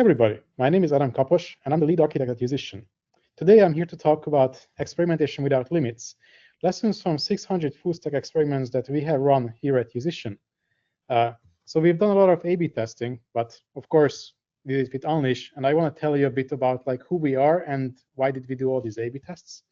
everybody, my name is Kapos, and I'm the lead architect at Yousician. Today I'm here to talk about experimentation without limits, lessons from 600 full-stack experiments that we have run here at Yousician. So we've done a lot of A/B testing, but of course we did it with Unleash, and I want to tell you a bit about like who we are and why did we do all these A/B tests.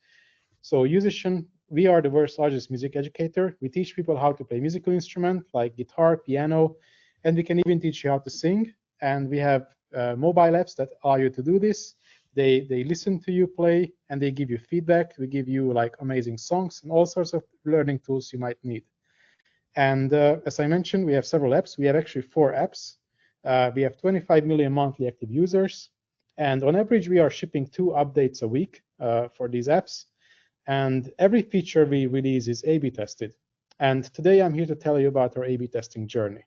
So Yousician, we are the world's largest music educator. We teach people how to play musical instrument like guitar, piano, and we can even teach you how to sing. And we have mobile apps that allow you to do this. They listen to you play and they give you feedback. We give you like amazing songs and all sorts of learning tools you might need. And as I mentioned, we have several apps. We have actually 4 apps. We have 25 million monthly active users. And on average, we are shipping 2 updates a week for these apps. And every feature we release is A/B tested. And today I'm here to tell you about our A/B testing journey.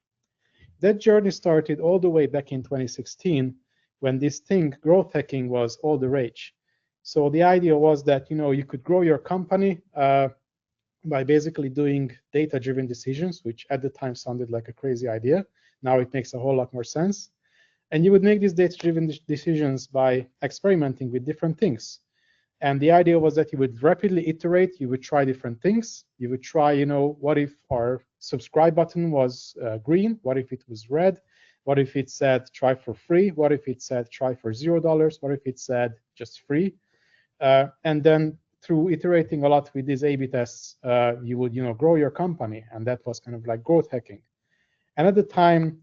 That journey started all the way back in 2016 when this thing, growth hacking, was all the rage. So the idea was that you could grow your company by basically doing data-driven decisions, which at the time sounded like a crazy idea. Now it makes a whole lot more sense. And you would make these data-driven decisions by experimenting with different things. And the idea was that you would rapidly iterate, you would try different things. You would try, what if our subscribe button was green? What if it was red? What if it said try for free? What if it said try for $0? What if it said just free? And then through iterating a lot with these A/B tests, you would, grow your company. And that was kind of like growth hacking. And at the time,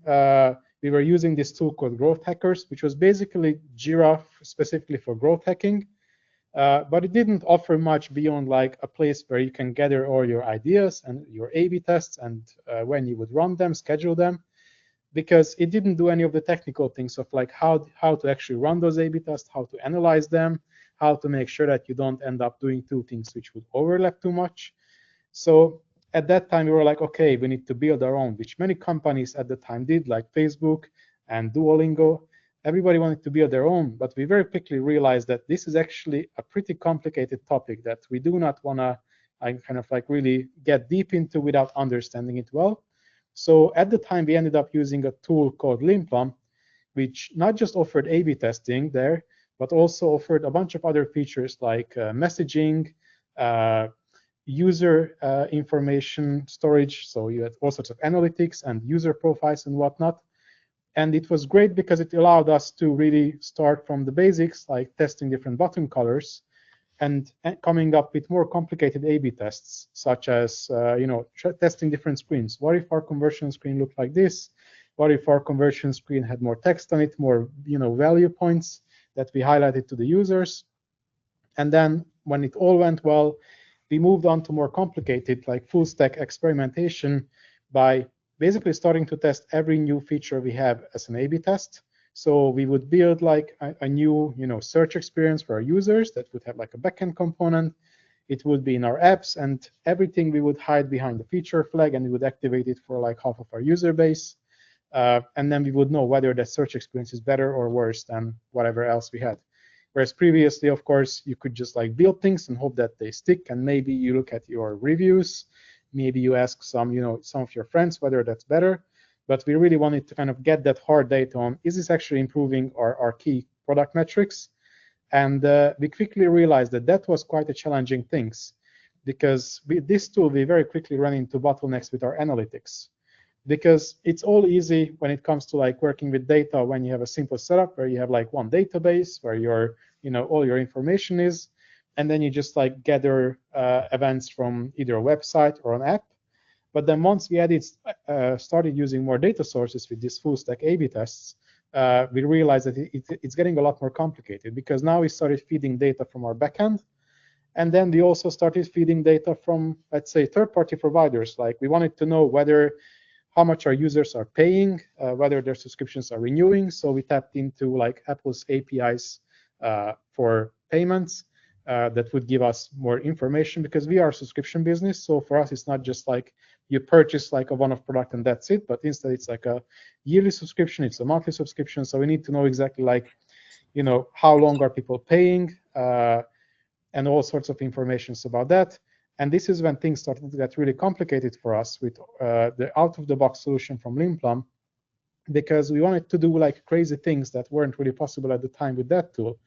we were using this tool called Growth Hackers, which was basically Jira specifically for growth hacking. But it didn't offer much beyond like a place where you can gather all your ideas and your A/B tests and when you would run them, schedule them, because it didn't do any of the technical things of like how to actually run those A/B tests, how to analyze them, how to make sure that you don't end up doing 2 things which would overlap too much. So at that time, we were like, okay, we need to build our own, which many companies at the time did, like Facebook and Duolingo. Everybody wanted to build their own, but we very quickly realized that this is actually a pretty complicated topic that we do not want to kind of like really get deep into without understanding it well. So at the time, we ended up using a tool called Limplum, which not just offered A/B testing there, but also offered a bunch of other features like messaging, user information storage. So you had all sorts of analytics and user profiles and whatnot. And it was great because it allowed us to really start from the basics, like testing different button colors and coming up with more complicated A/B tests, such as testing different screens. What if our conversion screen looked like this? What if our conversion screen had more text on it, more value points that we highlighted to the users? And then when it all went well, we moved on to more complicated, like full stack experimentation by basically starting to test every new feature we have as an A/B test. So we would build like a new, search experience for our users that would have like a backend component. It would be in our apps, and everything we would hide behind the feature flag, and we would activate it for like half of our user base. And then we would know whether the search experience is better or worse than whatever else we had. Whereas previously, of course, you could just like build things and hope that they stick, and maybe you look at your reviews. Maybe you ask some of your friends whether that's better, but we really wanted to kind of get that hard data on, is this actually improving our key product metrics? And we quickly realized that that was quite a challenging thing, because with this tool, we very quickly ran into bottlenecks with our analytics. Because it's all easy when it comes to like working with data when you have a simple setup where you have like one database where all your information is. And then you just like gather events from either a website or an app. But then once we started using more data sources with these full stack A/B tests, we realized that it's getting a lot more complicated, because now we started feeding data from our backend. And then we also started feeding data from, let's say, third-party providers. Like we wanted to know how much our users are paying, whether their subscriptions are renewing. So we tapped into like Apple's APIs for payments. That would give us more information, because we are a subscription business. So for us, it's not just like you purchase like a one-off product and that's it, but instead it's like a yearly subscription, it's a monthly subscription. So we need to know exactly like, how long are people paying and all sorts of information about that. And this is when things started to get really complicated for us with the out-of-the-box solution from Limplum, because we wanted to do like crazy things that weren't really possible at the time with that tool.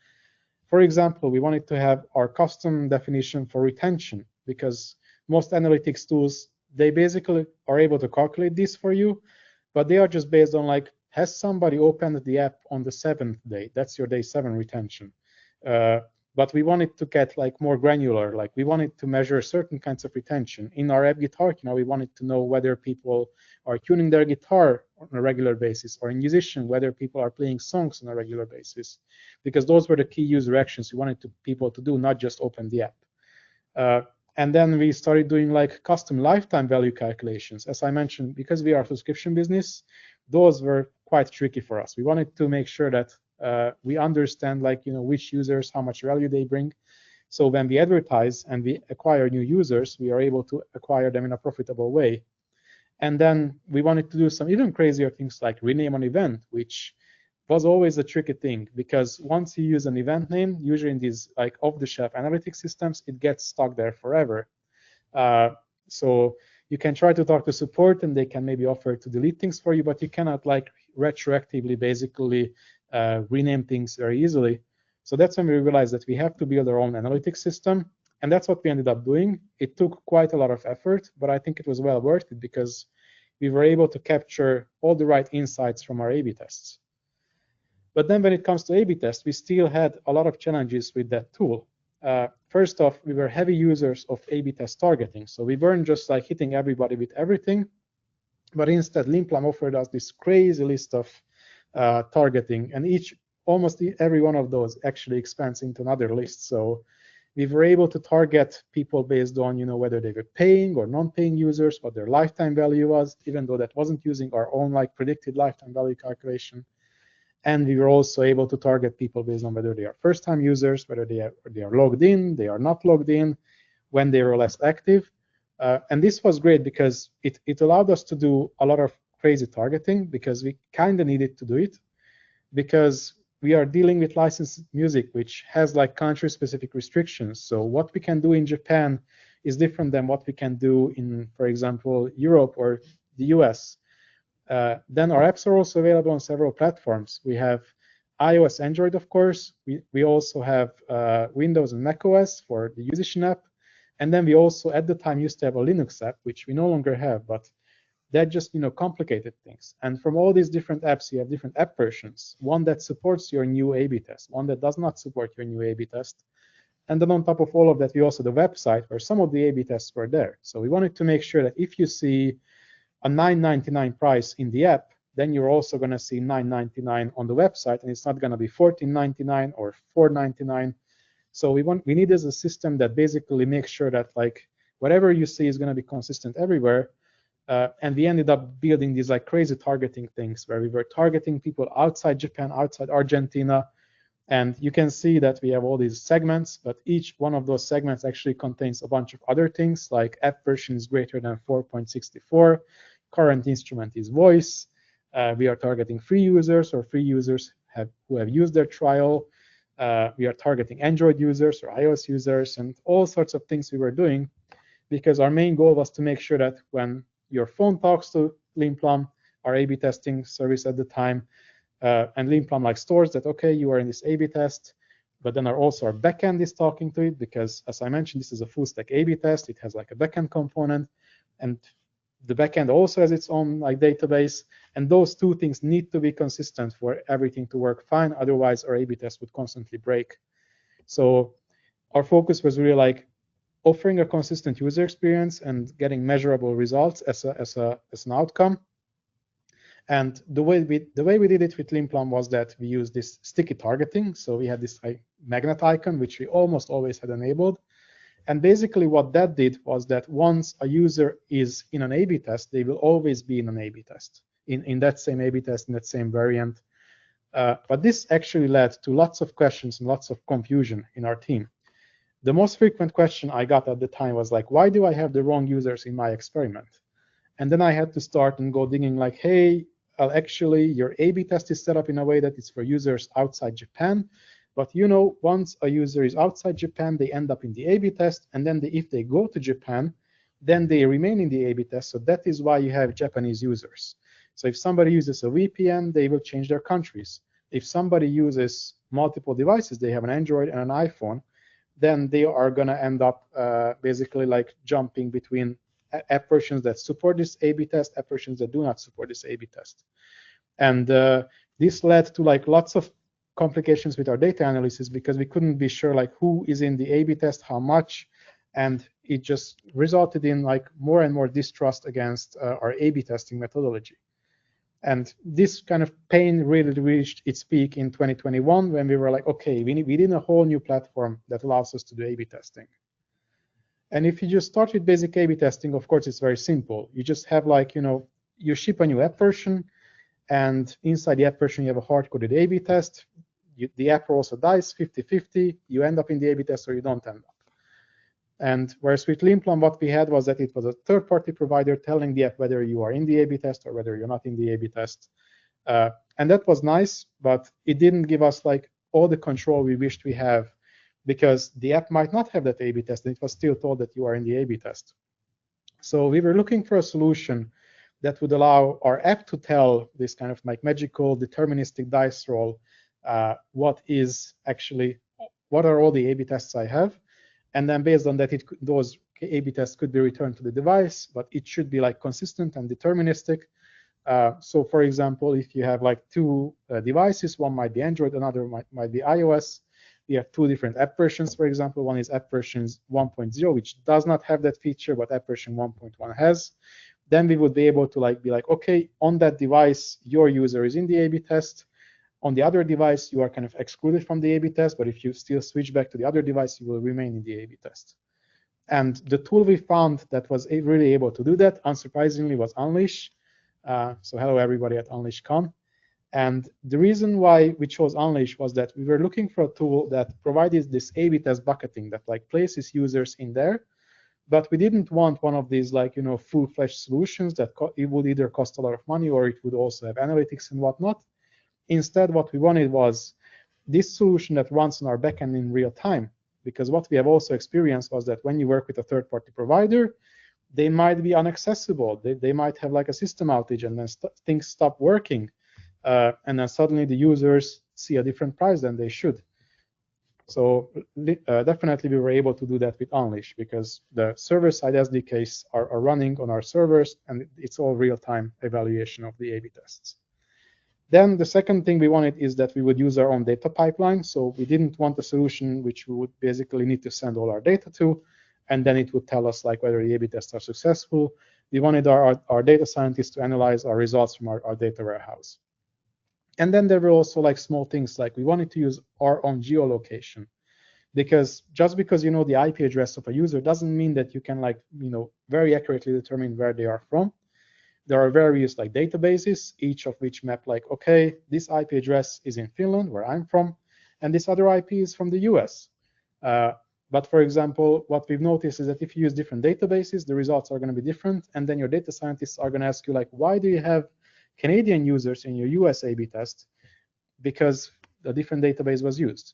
For example, we wanted to have our custom definition for retention, because most analytics tools, they basically are able to calculate this for you, but they are just based on like, has somebody opened the app on the 7th day? That's your day 7 retention. But we wanted to get like more granular, like we wanted to measure certain kinds of retention. In our app guitar, we wanted to know whether people are tuning their guitar on a regular basis, or in Yousician, whether people are playing songs on a regular basis, because those were the key user actions we wanted people to do, not just open the app. And then we started doing like custom lifetime value calculations. As I mentioned, because we are a subscription business, those were quite tricky for us. We wanted to make sure that we understand like, which users, how much value they bring. So when we advertise and we acquire new users, we are able to acquire them in a profitable way. And then we wanted to do some even crazier things like rename an event, which was always a tricky thing, because once you use an event name, usually in these like off-the-shelf analytics systems, it gets stuck there forever. So you can try to talk to support and they can maybe offer to delete things for you, but you cannot like retroactively basically rename things very easily. So that's when we realized that we have to build our own analytics system. And that's what we ended up doing. It took quite a lot of effort, but I think it was well worth it, because we were able to capture all the right insights from our A/B tests. But then when it comes to A/B tests, we still had a lot of challenges with that tool. First off, we were heavy users of A/B test targeting. So we weren't just like hitting everybody with everything, but instead Limplum offered us this crazy list of targeting, and almost every one of those actually expands into another list. So we were able to target people based on whether they were paying or non-paying users, what their lifetime value was, even though that wasn't using our own like predicted lifetime value calculation. And we were also able to target people based on whether they are first-time users, whether they are logged in, they are not logged in, when they were less active. And this was great because it allowed us to do a lot of crazy targeting, because we kind of needed to do it, because we are dealing with licensed music, which has like country-specific restrictions. So what we can do in Japan is different than what we can do in, for example, Europe or the US. Then our apps are also available on several platforms. We have iOS, Android, of course. We also have Windows and macOS for the Yousician app. And then we also, at the time, used to have a Linux app, which we no longer have, but that just complicated things. And from all these different apps, you have different app versions. One that supports your new A/B test, one that does not support your new A/B test. And then on top of all of that, we also have the website where some of the A/B tests were there. So we wanted to make sure that if you see a $9.99 price in the app, then you're also going to see $9.99 on the website, and it's not going to be $14.99 or $4.99. So we need a system that basically makes sure that like whatever you see is going to be consistent everywhere. And we ended up building these like crazy targeting things where we were targeting people outside Japan, outside Argentina. And you can see that we have all these segments, but each one of those segments actually contains a bunch of other things, like app version is greater than 4.64, current instrument is voice, we are targeting free users or free users who have used their trial, we are targeting Android users or iOS users, and all sorts of things we were doing, because our main goal was to make sure that when your phone talks to Limplum, our A/B testing service at the time, and Limplum like stores that, okay, you are in this A/B test, but then our backend is talking to it, because as I mentioned, this is a full stack A/B test. It has like a backend component, and the backend also has its own like database, and those two things need to be consistent for everything to work fine. Otherwise, our A/B test would constantly break. So our focus was really like offering a consistent user experience and getting measurable results as an outcome. And the way we did it with Limplum was that we used this sticky targeting. So we had this magnet icon, which we almost always had enabled. And basically what that did was that once a user is in an A/B test, they will always be in an A/B test, in that same A/B test, in that same variant. But this actually led to lots of questions and lots of confusion in our team. The most frequent question I got at the time was like, why do I have the wrong users in my experiment? And then I had to start and go digging like, hey, actually your A/B test is set up in a way that it's for users outside Japan. But once a user is outside Japan, they end up in the A/B test. And then if they go to Japan, then they remain in the A/B test. So that is why you have Japanese users. So if somebody uses a VPN, they will change their countries. If somebody uses multiple devices, they have an Android and an iPhone, then they are going to end up basically like jumping between app versions that support this A/B test, app versions that do not support this A/B test. And this led to like lots of complications with our data analysis because we couldn't be sure like who is in the A/B test, how much, and it just resulted in like more and more distrust against our A/B testing methodology. And this kind of pain really reached its peak in 2021 when we were like, okay, we need a whole new platform that allows us to do A/B testing. And if you just start with basic A/B testing, of course, it's very simple. You just have like, you ship a new app version, and inside the app version, you have a hard-coded A/B test. The app rolls a dice, 50-50. You end up in the A/B test or you don't end up. And whereas with Limplan, what we had was that it was a third-party provider telling the app whether you are in the A/B test or whether you're not in the A/B test. And that was nice, but it didn't give us like all the control we wished we have, because the app might not have that A/B test, and it was still told that you are in the A/B test. So we were looking for a solution that would allow our app to tell this kind of like magical deterministic dice roll what are all the A/B tests I have, and then based on that, those A/B tests could be returned to the device, but it should be like consistent and deterministic. So for example, if you have like two devices, one might be Android, another might be iOS. We have two different app versions, for example. One is app version 1.0, which does not have that feature, but app version 1.1 has. Then we would be able to be like, okay, on that device, your user is in the A/B test. On the other device, you are kind of excluded from the A/B test, but if you still switch back to the other device, you will remain in the A/B test. And the tool we found that was really able to do that, unsurprisingly, was Unleash. So hello, everybody at UnleashCon. And the reason why we chose Unleash was that we were looking for a tool that provided this A/B test bucketing that like places users in there, but we didn't want one of these like full-fledged solutions that it would either cost a lot of money or it would also have analytics and whatnot. Instead, what we wanted was this solution that runs on our backend in real time, because what we have also experienced was that when you work with a third-party provider, they might be inaccessible. They might have like a system outage and then things stop working. And then suddenly the users see a different price than they should. So definitely we were able to do that with Unleash because the server-side SDKs are running on our servers, and it's all real-time evaluation of the A/B tests. Then the second thing we wanted is that we would use our own data pipeline. So we didn't want a solution which we would basically need to send all our data to, and then it would tell us like whether the A/B tests are successful. We wanted our data scientists to analyze our results from our data warehouse. And then there were also like small things like we wanted to use our own geolocation, because just because you know the IP address of a user doesn't mean that you can like very accurately determine where they are from. There are various like databases, each of which map like, okay, this IP address is in Finland, where I'm from, and this other IP is from the US. But for example, what we've noticed is that if you use different databases, the results are going to be different, and then your data scientists are going to ask you like, why do you have Canadian users in your US A/B test? Because a different database was used.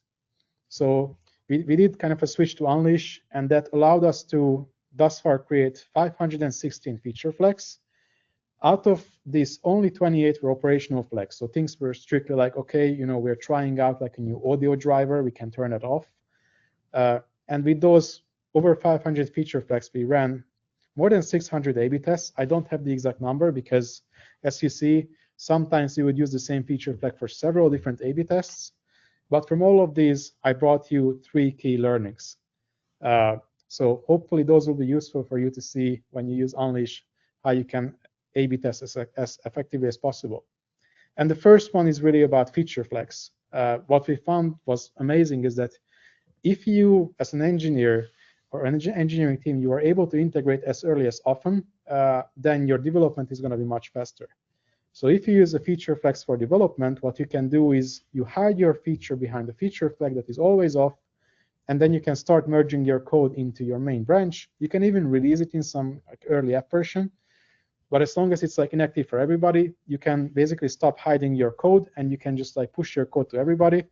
So we did kind of a switch to Unleash, and that allowed us to thus far create 516 feature flags. Out of these, only 28 were operational flags. So things were strictly like, okay, we're trying out like a new audio driver, we can turn it off. And with those over 500 feature flags, we ran more than 600 A/B tests. I don't have the exact number because, as you see, sometimes you would use the same feature flag for several different A/B tests. But from all of these, I brought you 3 key learnings. So hopefully those will be useful for you to see when you use Unleash, how you can A/B test as effectively as possible. And the first one is really about feature flags. What we found was amazing is that if you, as an engineer or an engineering team, you are able to integrate as early as often, then your development is going to be much faster. So if you use a feature flags for development, what you can do is you hide your feature behind a feature flag that is always off, and then you can start merging your code into your main branch. You can even release it in some early app version. But as long as it's like inactive for everybody, you can basically stop hiding your code, and you can just like push your code to everybody.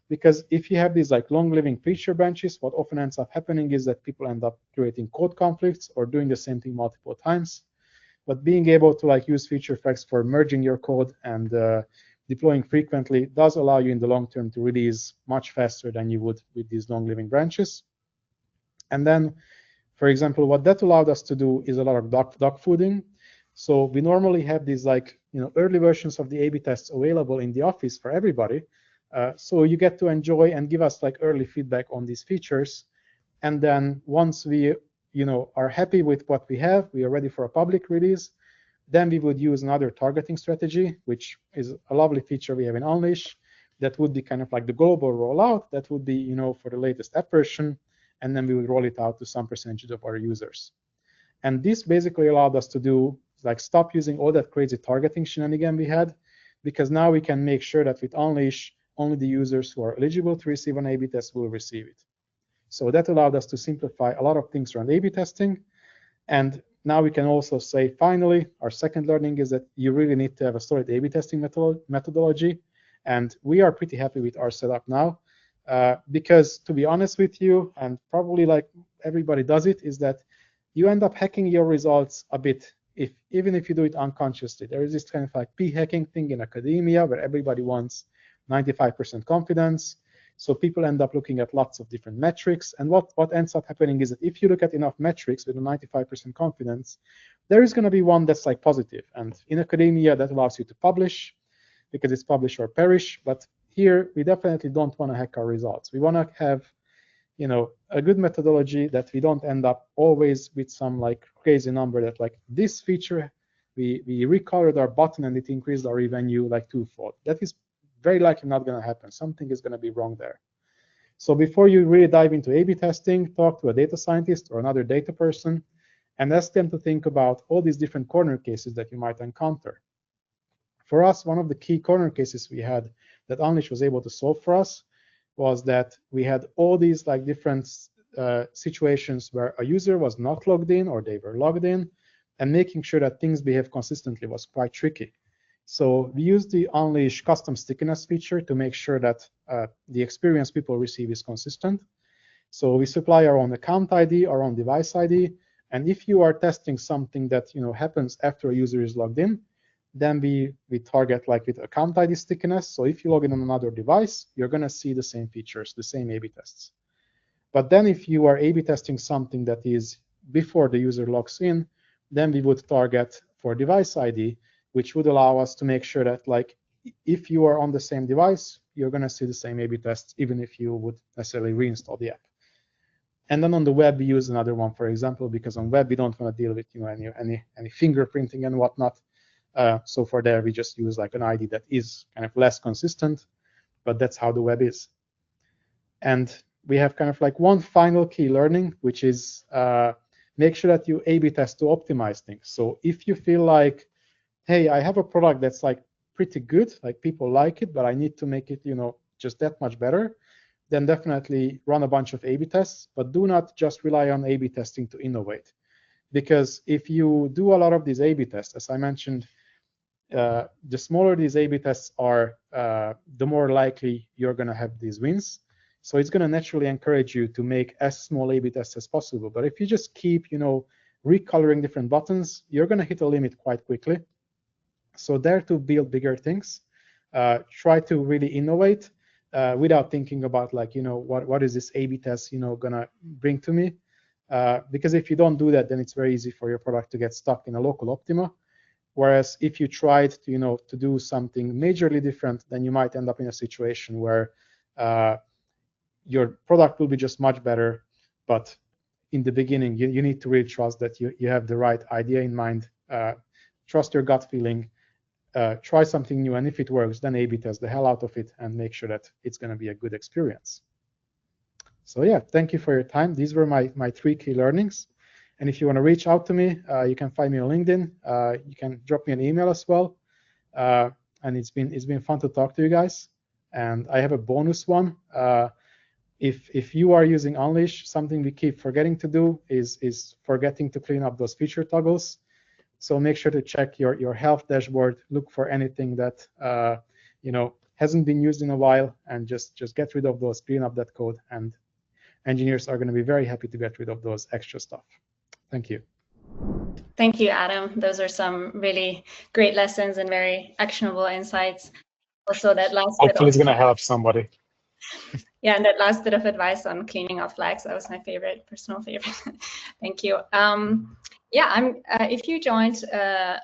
Because if you have these like long-living feature branches, what often ends up happening is that people end up creating code conflicts or doing the same thing multiple times. but being able to like use feature flags for merging your code and deploying frequently does allow you in the long term to release much faster than you would with these long living branches. And then, for example, what that allowed us to do is a lot of dog fooding. So we normally have these like early versions of the A/B tests available in the office for everybody. So you get to enjoy and give us like early feedback on these features. And then once we are happy with what we have, we are ready for a public release, then we would use another targeting strategy, which is a lovely feature we have in Unleash. That would be kind of like the global rollout. That would be for the latest app version, and then we would roll it out to some percentage of our users. And this basically allowed us to do like stop using all that crazy targeting shenanigan we had, because now we can make sure that with Unleash, only the users who are eligible to receive an A/B test will receive it. So that allowed us to simplify a lot of things around A/B testing. And now we can also say, finally, our second learning is that you really need to have a solid A/B testing methodology. And we are pretty happy with our setup now, because to be honest with you, and probably like everybody does it, is that you end up hacking your results a bit, even if you do it unconsciously. There is this kind of like p-hacking thing in academia where everybody wants 95% confidence. So people end up looking at lots of different metrics. And what ends up happening is that if you look at enough metrics with a 95% confidence, there is going to be one that's like positive. And in academia, that allows you to publish because it's publish or perish. But here, we definitely don't want to hack our results. We want to have a good methodology that we don't end up always with some like crazy number that like this feature, we recolored our button and it increased our revenue like twofold. That is very likely not going to happen. Something is going to be wrong there. So before you really dive into A/B testing, talk to a data scientist or another data person and ask them to think about all these different corner cases that you might encounter. For us, one of the key corner cases we had that Unleash was able to solve for us was that we had all these like different situations where a user was not logged in or they were logged in, and making sure that things behave consistently was quite tricky. So we used the Unleash custom stickiness feature to make sure that the experience people receive is consistent. So we supply our own account ID, our own device ID, and if you are testing something that happens after a user is logged in, then we target like with account ID stickiness. So if you log in on another device, you're going to see the same features, the same A/B tests. But then if you are A/B testing something that is before the user logs in, then we would target for device ID, which would allow us to make sure that like if you are on the same device, you're going to see the same A/B tests, even if you would necessarily reinstall the app. And then on the web, we use another one, for example, because on web we don't want to deal with any fingerprinting and whatnot. So for there, we just use like an ID that is kind of less consistent, but that's how the web is. And we have kind of like one final key learning, which is make sure that you A/B test to optimize things. So if you feel like, hey, I have a product that's like pretty good, like people like it, but I need to make it, just that much better, then definitely run a bunch of A/B tests, but do not just rely on A/B testing to innovate. Because if you do a lot of these A/B tests, as I mentioned, the smaller these A/B tests are, the more likely you're going to have these wins. So it's going to naturally encourage you to make as small A/B tests as possible. But if you just keep, recoloring different buttons, you're going to hit a limit quite quickly. So dare to build bigger things. Try to really innovate without thinking about like, what is this A/B test, going to bring to me? Because if you don't do that, then it's very easy for your product to get stuck in a local optima. Whereas if you tried to, to do something majorly different, then you might end up in a situation where your product will be just much better. But in the beginning, you need to really trust that you have the right idea in mind. Trust your gut feeling. Try something new, and if it works, then A/B test the hell out of it and make sure that it's going to be a good experience. So yeah, thank you for your time. These were my 3 key learnings. And if you want to reach out to me, you can find me on LinkedIn. You can drop me an email as well. And it's been fun to talk to you guys. And I have a bonus one. If you are using Unleash, something we keep forgetting to do is forgetting to clean up those feature toggles. So make sure to check your health dashboard, look for anything that hasn't been used in a while, and just get rid of those, clean up that code, and engineers are going to be very happy to get rid of those extra stuff. Thank you. Thank you, Adam. Those are some really great lessons and very actionable insights. Also, that last bit Hopefully it's going to help somebody. Yeah, and that last bit of advice on cleaning up flags, that was my favorite, personal favorite. Thank you. Yeah, if you joined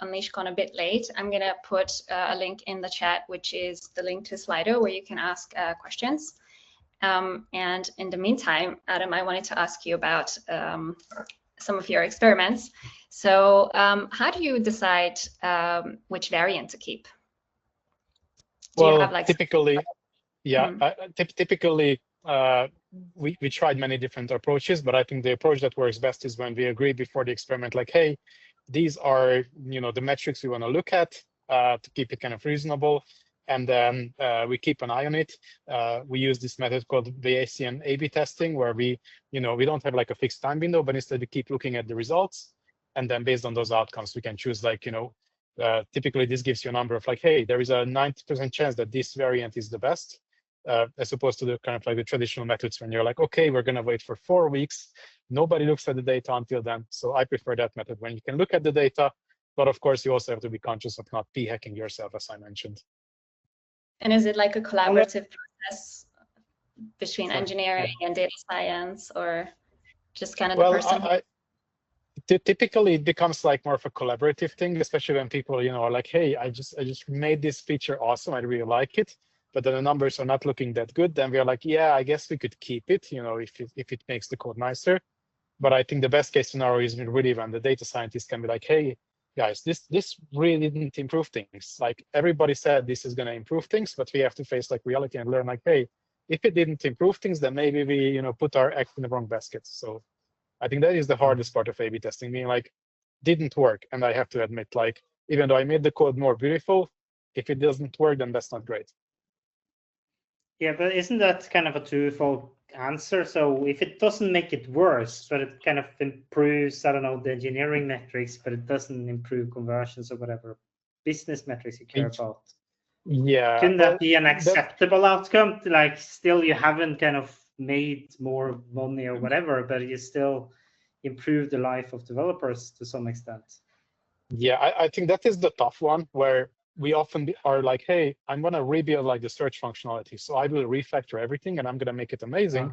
UnleashCon a bit late, I'm going to put a link in the chat, which is the link to Slido, where you can ask questions. And in the meantime, Adam, I wanted to ask you about some of your experiments. So how do you decide which variant to keep? Do you have like typically, yeah, typically we tried many different approaches, but I think the approach that works best is when we agree before the experiment, like, hey, these are, you know, the metrics we want to look at to keep it kind of reasonable. And then we keep an eye on it. We use this method called Bayesian A/B testing, where we don't have like a fixed time window, but instead we keep looking at the results. And then based on those outcomes, we can choose like, typically this gives you a number of like, hey, there is a 90% chance that this variant is the best, as opposed to the kind of like the traditional methods when you're like, okay, we're going to wait for 4 weeks. Nobody looks at the data until then. So I prefer that method when you can look at the data. But of course, you also have to be conscious of not p-hacking yourself, as I mentioned. And is it like a collaborative process between engineering and data science, or just kind of the person? Typically, it becomes like more of a collaborative thing, especially when people, are like, hey, I just made this feature awesome. I really like it. But then the numbers are not looking that good. Then we're like, yeah, I guess we could keep it, if it makes the code nicer. But I think the best case scenario is really when the data scientists can be like, hey, guys, this really didn't improve things. Like everybody said this is going to improve things, but we have to face like reality and learn like, hey, if it didn't improve things, then maybe we, put our eggs in the wrong basket. So I think that is the hardest part of A/B testing, being like, didn't work. And I have to admit, like, even though I made the code more beautiful, if it doesn't work, then that's not great. Yeah, but isn't that kind of a twofold answer? So if it doesn't make it worse, but it kind of improves, I don't know, the engineering metrics, but it doesn't improve conversions or whatever business metrics you care about. Yeah. Couldn't that be an acceptable outcome? Like still you haven't kind of made more money or whatever, but you still improve the life of developers to some extent. Yeah, I think that is the tough one, where we often are like, hey, I'm going to rebuild like the search functionality. So I will refactor everything and I'm going to make it amazing.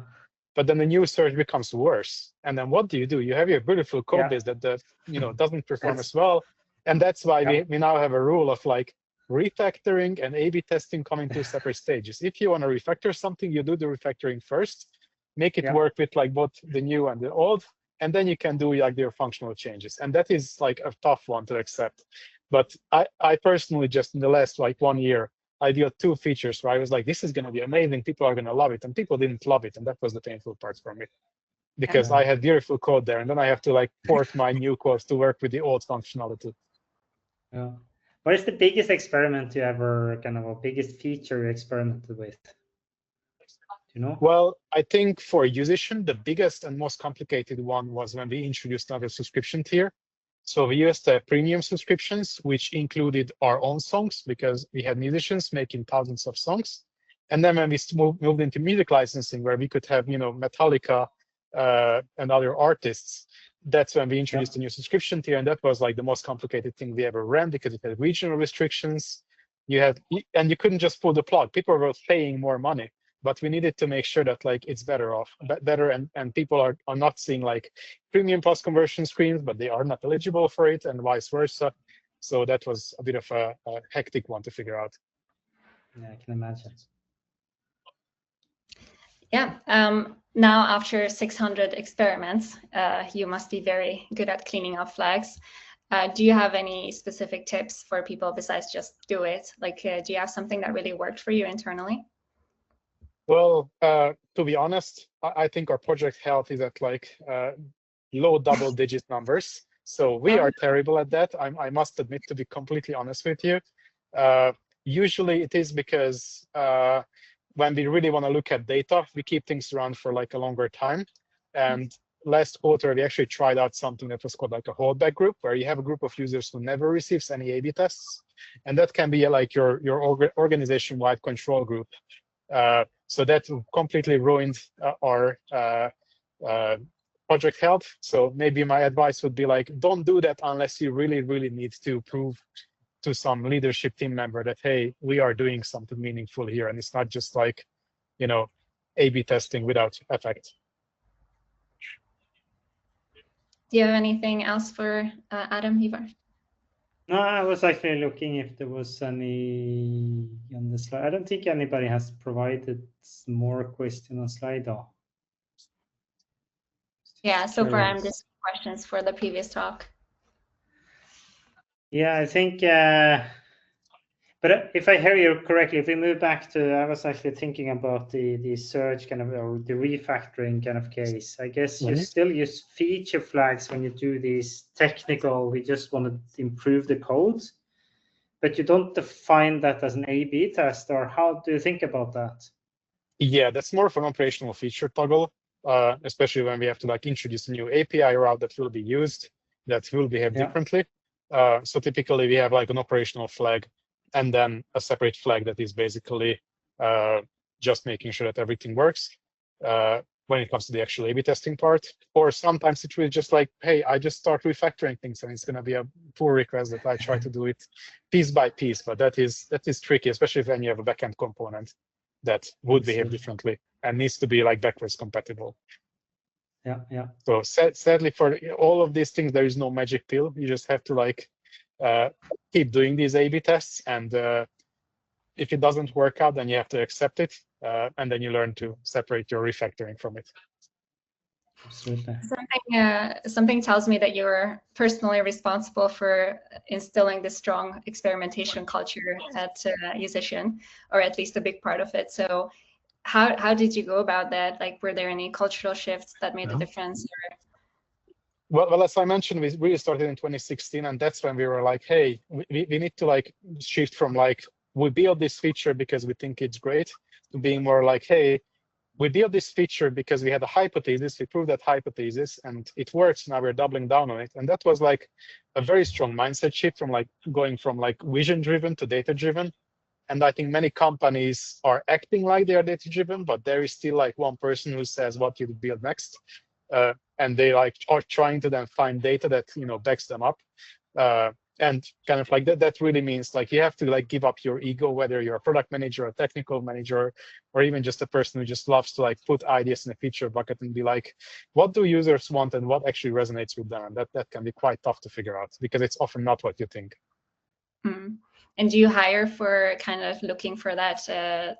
But then the new search becomes worse. And then what do? You have your beautiful code base that doesn't perform as well. And that's why we now have a rule of like refactoring and A/B testing coming to separate stages. If you want to refactor something, you do the refactoring first, make it work with like both the new and the old, and then you can do like their functional changes. And that is like a tough one to accept. But I personally just in the last like 1 year, I built 2 features where I was like, this is going to be amazing. People are going to love it. And people didn't love it. And that was the painful part for me, because I had beautiful code there. And then I have to like port my new code to work with the old functionality. Yeah. What is the biggest experiment you ever, biggest feature you experimented with? Do you know? Well, I think for Yousician, the biggest and most complicated one was when we introduced another subscription tier. So we used premium subscriptions, which included our own songs, because we had musicians making thousands of songs. And then when we moved into music licensing, where we could have, Metallica and other artists, that's when we introduced a new subscription tier. And that was like the most complicated thing we ever ran, because it had regional restrictions. And you couldn't just pull the plug. People were paying more money. But we needed to make sure that like it's better, and people are not seeing like premium plus conversion screens, but they are not eligible for it, and vice versa. So that was a bit of a hectic one to figure out. Yeah, I can imagine. Yeah. Now, after 600 experiments, you must be very good at cleaning up flags. Do you have any specific tips for people besides just do it? Like, do you have something that really worked for you internally? Well, to be honest, I think our project health is at like low double-digit numbers. So we are terrible at that. I must admit, to be completely honest with you. Usually it is because when we really want to look at data, we keep things around for like a longer time. And last quarter, we actually tried out something that was called like a holdback group, where you have a group of users who never receives any A/B tests. And that can be like your organization-wide control group. So that completely ruined our project health. So maybe my advice would be like, don't do that unless you really, really need to prove to some leadership team member that, hey, we are doing something meaningful here. And it's not just like, you know, A/B testing without effect. Do you have anything else for Adam, Ivar? No, I was actually looking if there was any on the slide. I don't think anybody has provided more question on Slido. Yeah, so far I'm just questions for the previous talk. Yeah, I think, but if I hear you correctly, if we move back to, I was actually thinking about the search kind of, or the refactoring kind of case. I guess you still use feature flags when you do these technical, we just want to improve the code, but you don't define that as an A/B test, or how do you think about that? Yeah, that's more of an operational feature toggle, especially when we have to like introduce a new API route that will be used, that will behave differently. So typically we have like an operational flag and then a separate flag that is basically just making sure that everything works when it comes to the actual A/B testing part. Or sometimes it will just like, hey, I just start refactoring things and it's going to be a pull request that I try to do it piece by piece. But that is tricky, especially when you have a backend component that would behave differently and needs to be like backwards compatible. Yeah. So sadly, for all of these things, there is no magic pill. You just have to like keep doing these A/B tests, and if it doesn't work out, then you have to accept it, and then you learn to separate your refactoring from it. Absolutely. Something tells me that you're personally responsible for instilling this strong experimentation culture at Yousician, or at least a big part of it. So how did you go about that? Like, were there any cultural shifts that made a difference? Well, as I mentioned, we really started in 2016, and that's when we were like, hey, we need to like shift from like, we build this feature because we think it's great, to being more like, hey, we built this feature because we had a hypothesis, we proved that hypothesis, and it works, now we're doubling down on it. And that was like a very strong mindset shift from like going from like vision-driven to data-driven. And I think many companies are acting like they are data-driven, but there is still like one person who says what you build next. And they like are trying to then find data that, you know, backs them up. And kind of like that really means like you have to like give up your ego, whether you're a product manager, a technical manager, or even just a person who just loves to like put ideas in a feature bucket and be like, what do users want and what actually resonates with them? And that can be quite tough to figure out because it's often not what you think. And do you hire for kind of looking for that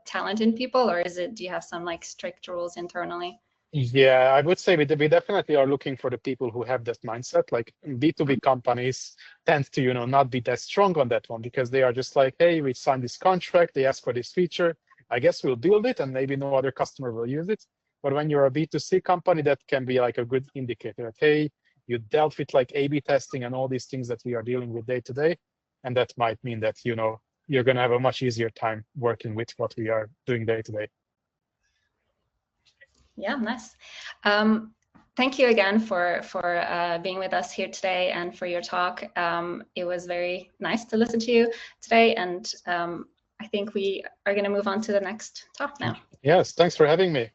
talent in people, or do you have some like strict rules internally? Yeah, I would say we definitely are looking for the people who have that mindset. Like B2B companies tend to, you know, not be that strong on that one because they are just like, hey, we signed this contract, they ask for this feature, I guess we'll build it and maybe no other customer will use it. But when you're a B2C company, that can be like a good indicator that, hey, you dealt with like A/B testing and all these things that we are dealing with day to day. And that might mean that, you know, you're going to have a much easier time working with what we are doing day to day. Yeah, nice. Thank you again for being with us here today and for your talk. It was very nice to listen to you today, and I think we are going to move on to the next talk now. Yes, thanks for having me.